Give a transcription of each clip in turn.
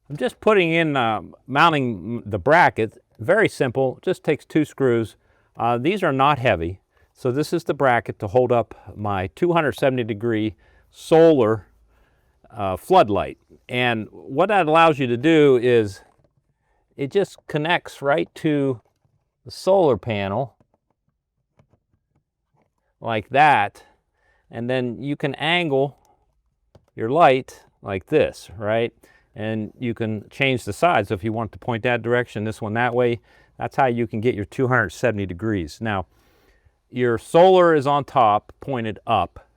I'm just putting in, mounting the bracket. Very simple, just takes 2 screws. These are not heavy. So this is the bracket to hold up my 270-degree solar floodlight. And what that allows you to do is it just connects right to the solar panel like that. And then you can angle your light like this, right? And you can change the side. So if you want to point that direction, this one that way, that's how you can get your 270 degrees. Now, your solar is on top, pointed up.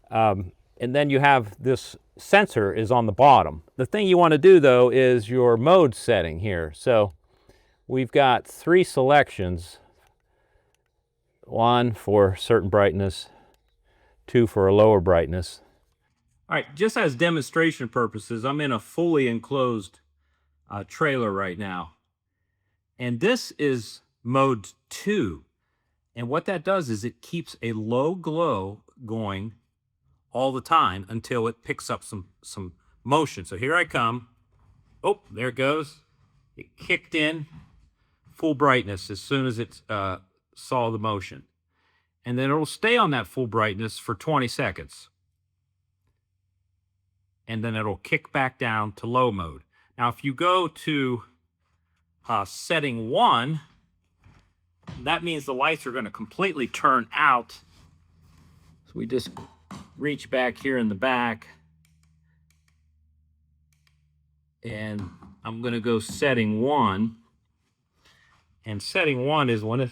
And then you have this sensor is on the bottom. The thing you want to do though is your mode setting here. So we've got 3 selections. 1 for certain brightness, 2 for a lower brightness. All right, just as demonstration purposes, I'm in a fully enclosed trailer right now. And this is mode 2. And what that does is it keeps a low glow going all the time until it picks up some motion. So here I come. Oh, there it goes. It kicked in full brightness as soon as it saw the motion. And then it'll stay on that full brightness for 20 seconds. And then it'll kick back down to low mode. Now, if you go to setting 1, that means the lights are going to completely turn out. So we just reach back here in the back. And I'm going to go setting 1. And setting 1 is when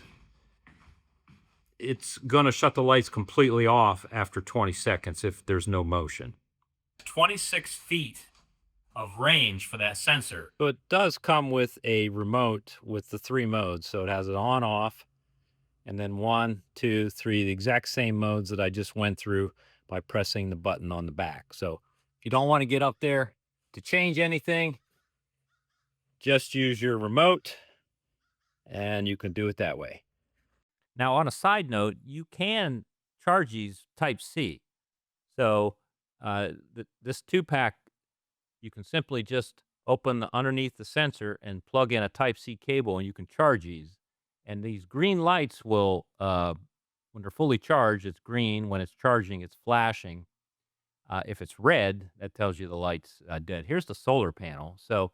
it's going to shut the lights completely off after 20 seconds if there's no motion. 26 feet of range for that sensor. So it does come with a remote with the 3 modes. So it has it on, off, and then 1, 2, 3, the exact same modes that I just went through by pressing the button on the back. So if you don't want to get up there to change anything, just use your remote and you can do it that way. Now, on a side note, you can charge these Type-C. So this 2-pack, you can simply just open underneath the sensor and plug in a Type-C cable and you can charge these. And these green lights will, when they're fully charged, it's green. When it's charging, it's flashing. If it's red, that tells you the light's dead. Here's the solar panel. So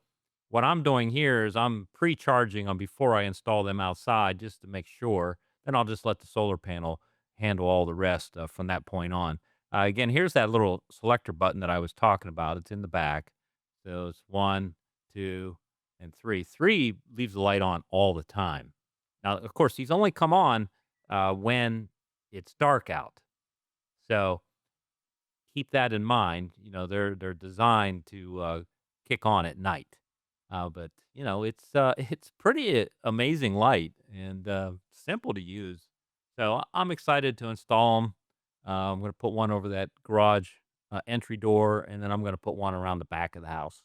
what I'm doing here is I'm pre-charging them before I install them outside just to make sure. Then I'll just let the solar panel handle all the rest from that point on. Again, here's that little selector button that I was talking about. It's in the back. So it's 1, 2, and 3. 3 leaves the light on all the time. Now, of course, these only come on when it's dark out. So keep that in mind. You know, they're designed to kick on at night. But you know, it's pretty amazing light and simple to use. So I'm excited to install them. I'm going to put one over that garage entry door, and then I'm going to put one around the back of the house.